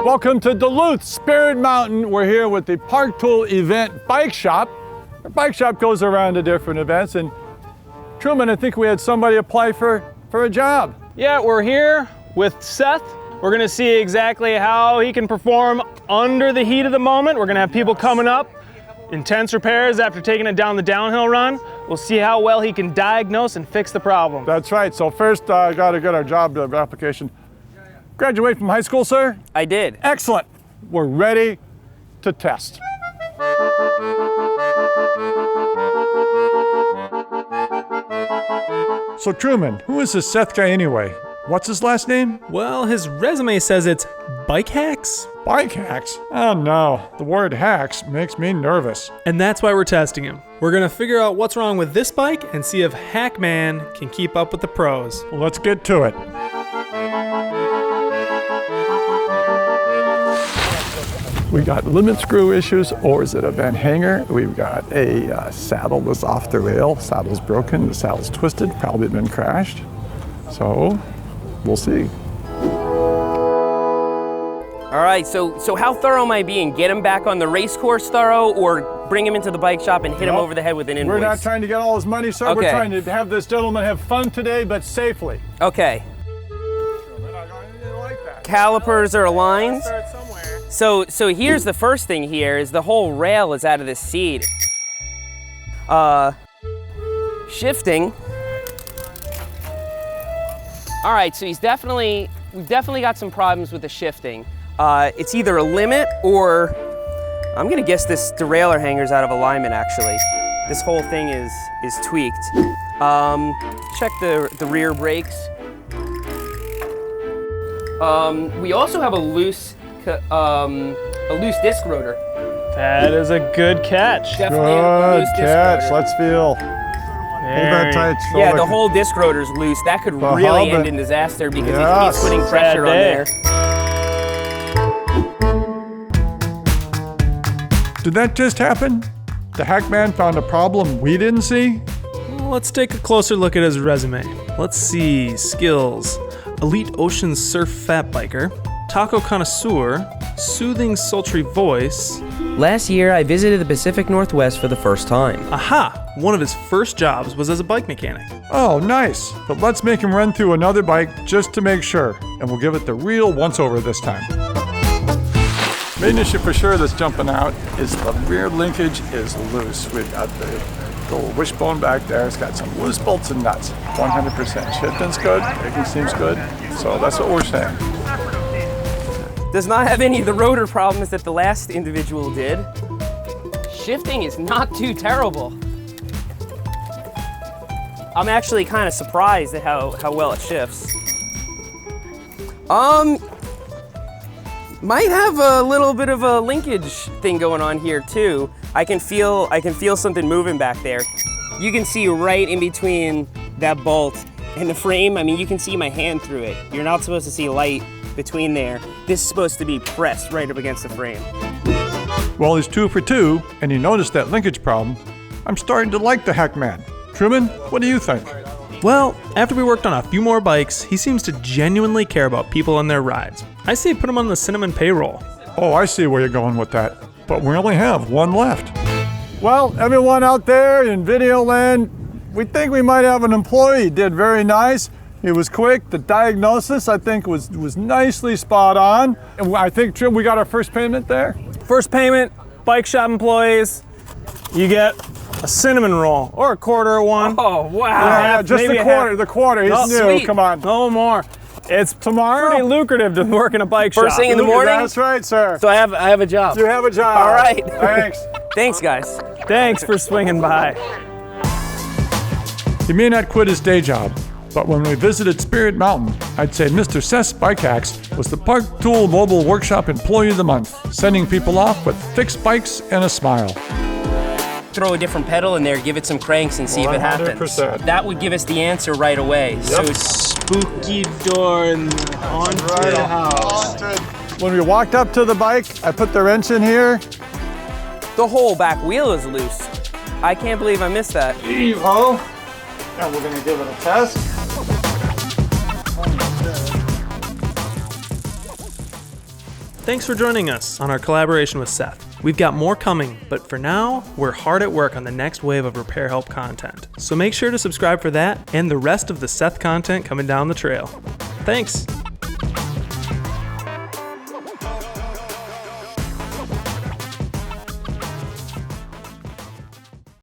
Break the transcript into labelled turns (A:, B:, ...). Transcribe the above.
A: Welcome to Duluth, Spirit Mountain. We're here with the Park Tool Event Bike Shop. Our bike shop goes around to different events, and Truman, I think we had somebody apply for a job.
B: Yeah, we're here with Seth. We're gonna see exactly how he can perform under the heat of the moment. We're gonna have people coming up, intense repairs after taking it down the downhill run. We'll see how well he can diagnose and fix the problem.
A: That's right. So first, I gotta get our job application. Graduate from high school, sir?
C: I did.
A: Excellent. We're ready to test. So Truman, who is this Seth guy anyway? What's his last name?
D: Well, his resume says it's bike hacks.
A: Bike hacks? Oh no, the word hacks makes me nervous.
D: And that's why we're testing him. We're gonna figure out what's wrong with this bike and see if Hackman can keep up with the pros.
A: Well, let's get to it. We got limit screw issues, or is it a vent hanger? We've got a saddle that's off the rail, saddle's broken, the saddle's twisted, probably been crashed. So, we'll see.
C: All right, so how thorough am I being? Get him back on the race course thorough, or bring him into the bike shop and hit him over the head with an invoice?
A: We're not trying to get all his money, sir.
C: Okay.
A: We're trying to have this gentleman have fun today, but safely.
C: Okay.
A: Like that.
C: Calipers are aligned. So here's the first thing here is the whole rail is out of this seat. Shifting. All right, so we've definitely got some problems with the shifting. It's either a limit or I'm gonna guess this derailleur hanger's out of alignment actually. This whole thing is tweaked. Check the rear brakes. We also have a loose disc rotor.
B: That is a good catch.
C: Definitely a loose
A: Good
C: disc
A: catch.
C: rotor.
A: Let's feel. Hold that tight.
C: Yeah, the whole disc rotor's loose. That could really end in disaster because he's putting pressure on there.
A: Did that just happen? The Hackman found a problem we didn't see?
D: Well, let's take a closer look at his resume. Let's see, skills. Elite ocean surf fat biker, taco connoisseur, soothing sultry voice.
C: Last year, I visited the Pacific Northwest for the first time.
D: Aha! One of his first jobs was as a bike mechanic.
A: Oh, nice. But let's make him run through another bike just to make sure, and we'll give it the real once-over this time. Main issue for sure that's jumping out is the rear linkage is loose. We've got the little wishbone back there. It's got some loose bolts and nuts. 100%. Shifting's good, braking seems good, so that's what we're saying.
C: Does not have any of the rotor problems that the last individual did. Shifting is not too terrible. I'm actually kind of surprised at how well it shifts. Might have a little bit of a linkage thing going on here too. I can feel something moving back there. You can see right in between that bolt and the frame. I mean, you can see my hand through it. You're not supposed to see light between there. This is supposed to be pressed right up against the frame.
A: Well, he's 2 for 2, and he noticed that linkage problem. I'm starting to like the Hackman. Truman, what do you think?
D: Well, after we worked on a few more bikes, he seems to genuinely care about people and their rides. I say put him on the cinnamon payroll.
A: Oh, I see where you're going with that. But we only have one left. Well, everyone out there in video land, we think we might have an employee. He did very nice. He was quick. The diagnosis, I think, was nicely spot on. And I think, Trim, we got our first payment there.
B: First payment, bike shop employees, you get a cinnamon roll or a quarter of one.
C: Oh, wow.
A: Yeah, just the quarter. He's new.
C: Sweet.
A: Come on.
B: No more. It's
A: Tomorrow?
B: pretty lucrative to work in a bike shop.
C: First thing in the morning?
A: That's right, sir.
C: So I have a job.
A: You have a job.
C: All right.
A: Thanks.
C: Thanks, guys.
B: Thanks for swinging by.
A: He may not quit his day job, but when we visited Spirit Mountain, I'd say Mr. Seth's Bike Hacks was the Park Tool Mobile Workshop Employee of the Month, sending people off with fixed bikes and a smile.
C: Throw a different pedal in there, give it some cranks and see if it happens.
A: 100%.
C: That would give us the answer right away.
A: Yep.
C: So
B: Spooky door and onto the house.
A: When we walked up to the bike, I put the wrench in here.
C: the whole back wheel is loose. I can't believe I missed that.
A: Heave-ho. And we're gonna give it a test.
D: Thanks for joining us on our collaboration with Seth. We've got more coming, but for now, we're hard at work on the next wave of repair help content. So make sure to subscribe for that and the rest of the Seth content coming down the trail. Thanks.